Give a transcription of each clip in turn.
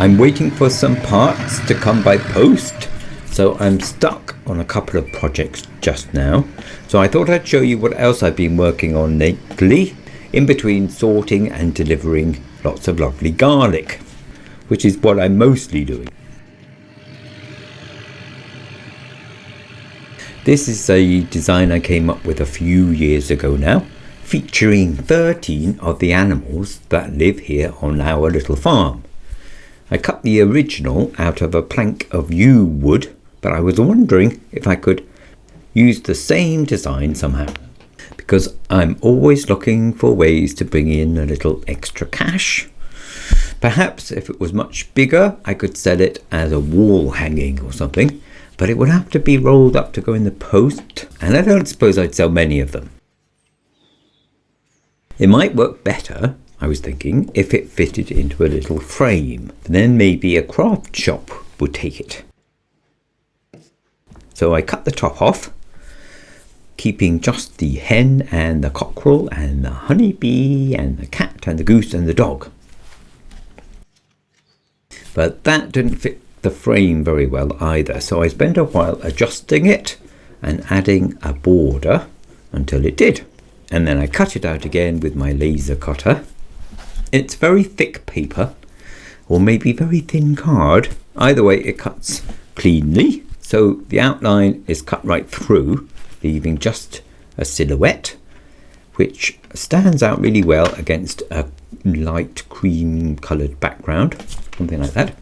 I'm waiting for some parts to come by post, so I'm stuck on a couple of projects just now. So I thought I'd show you what else I've been working on lately, in between sorting and delivering lots of lovely garlic, which is what I'm mostly doing. This is a design I came up with a few years ago now, featuring 13 of the animals that live here on our little farm. I cut the original out of a plank of yew wood, but I was wondering if I could use the same design somehow, because I'm always looking for ways to bring in a little extra cash. Perhaps if it was much bigger, I could sell it as a wall hanging or something, but it would have to be rolled up to go in the post, and I don't suppose I'd sell many of them. It might work better, I was thinking, if it fitted into a little frame. Then maybe a craft shop would take it. So I cut the top off, keeping just the hen and the cockerel and the honeybee and the cat and the goose and the dog. But that didn't fit the frame very well either, so I spent a while adjusting it and adding a border until it did. And then I cut it out again with my laser cutter. It's very thick paper, or maybe very thin card. Either way, it cuts cleanly, so the outline is cut right through, leaving just a silhouette, which stands out really well against a light cream coloured background, something like that.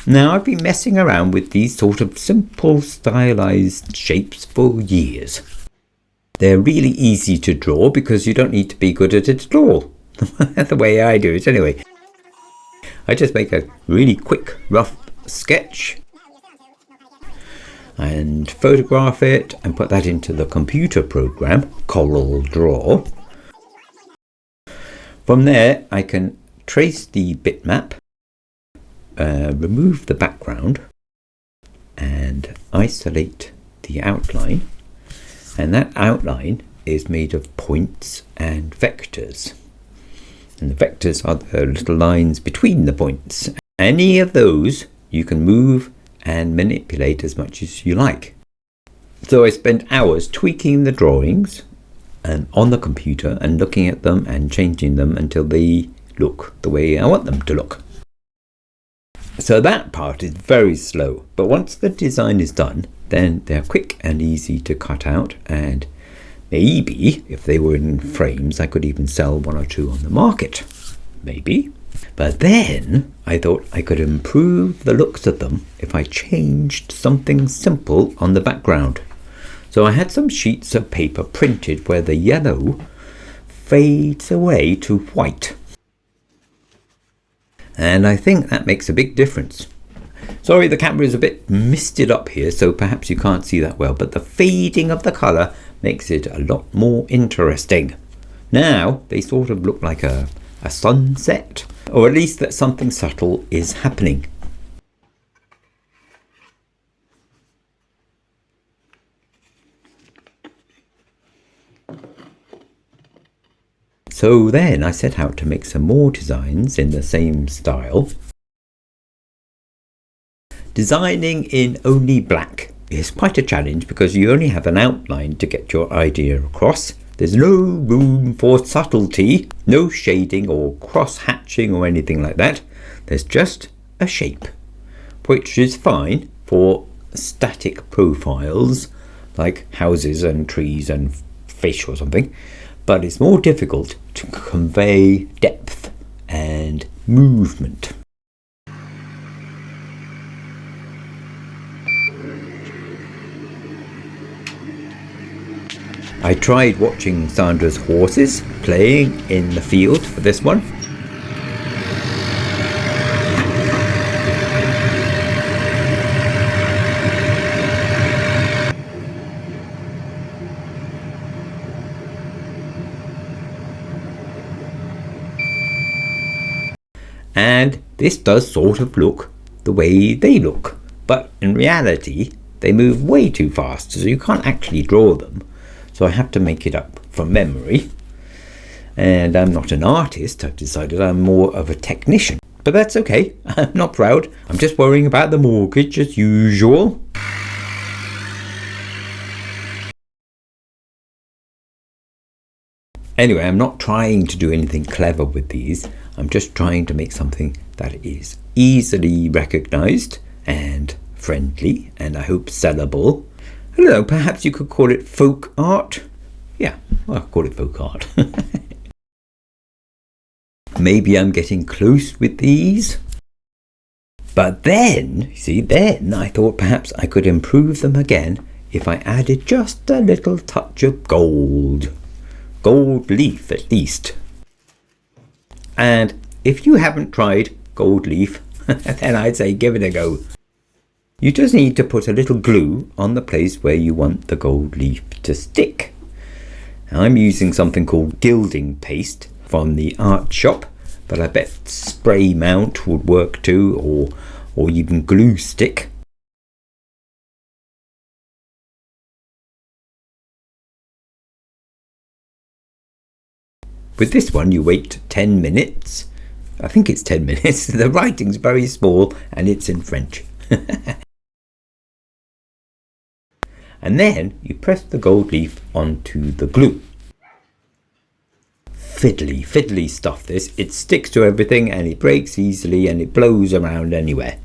Now, I've been messing around with these sort of simple stylized shapes for years. They're really easy to draw because you don't need to be good at it at all. The way I do it anyway. I just make a really quick rough sketch and photograph it and put that into the computer program Corel Draw. From there I can trace the bitmap, remove the background and isolate the outline, and that outline is made of points and vectors. And the vectors are the little lines between the points. Any of those you can move and manipulate as much as you like. So I spent hours tweaking the drawings on the computer and looking at them and changing them until they look the way I want them to look. So that part is very slow, but once the design is done, then they're quick and easy to cut out, and maybe, if they were in frames, I could even sell one or two on the market. Maybe. But then I thought I could improve the looks of them if I changed something simple on the background. So I had some sheets of paper printed where the yellow fades away to white. And I think that makes a big difference. Sorry, the camera is a bit misted up here, so perhaps you can't see that well, but the fading of the colour makes it a lot more interesting. Now they sort of look like a sunset, or at least that something subtle is happening. So then I set out to make some more designs in the same style. Designing in only black is quite a challenge because you only have an outline to get your idea across. There's no room for subtlety, no shading or cross-hatching or anything like that. There's just a shape, which is fine for static profiles like houses and trees and fish or something, but it's more difficult to convey depth and movement. I tried watching Sandra's horses playing in the field for this one. And this does sort of look the way they look, but in reality they move way too fast, so you can't actually draw them. So I have to make it up from memory. And I'm not an artist, I've decided I'm more of a technician. But that's okay, I'm not proud. I'm just worrying about the mortgage as usual. Anyway, I'm not trying to do anything clever with these. I'm just trying to make something that is easily recognised and friendly, and I hope sellable. I don't know, perhaps you could call it folk art. Yeah, I'll call it folk art. Maybe I'm getting close with these. But then I thought perhaps I could improve them again if I added just a little touch of gold. Gold leaf, at least. And if you haven't tried gold leaf, then I'd say give it a go. You just need to put a little glue on the place where you want the gold leaf to stick. I'm using something called gilding paste from the art shop, but I bet spray mount would work too, or even glue stick. With this one you wait 10 minutes. I think it's 10 minutes. The writing's very small and it's in French. And then you press the gold leaf onto the glue. Fiddly stuff this. It sticks to everything and it breaks easily and it blows around anywhere.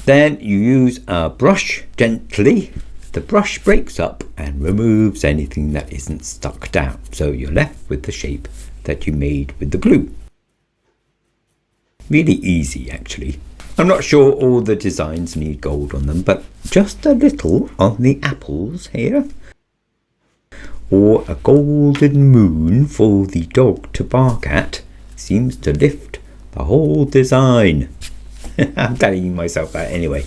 Then you use a brush gently. The brush breaks up and removes anything that isn't stuck down. So you're left with the shape that you made with the glue. Really easy, actually. I'm not sure all the designs need gold on them, but just a little on the apples here. Or a golden moon for the dog to bark at seems to lift the whole design. I'm telling myself that anyway.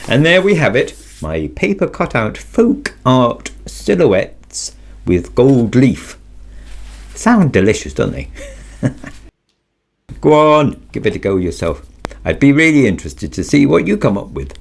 And there we have it, my paper cutout folk art silhouettes with gold leaf. Sound delicious, don't they? Go on, give it a go yourself. I'd be really interested to see what you come up with.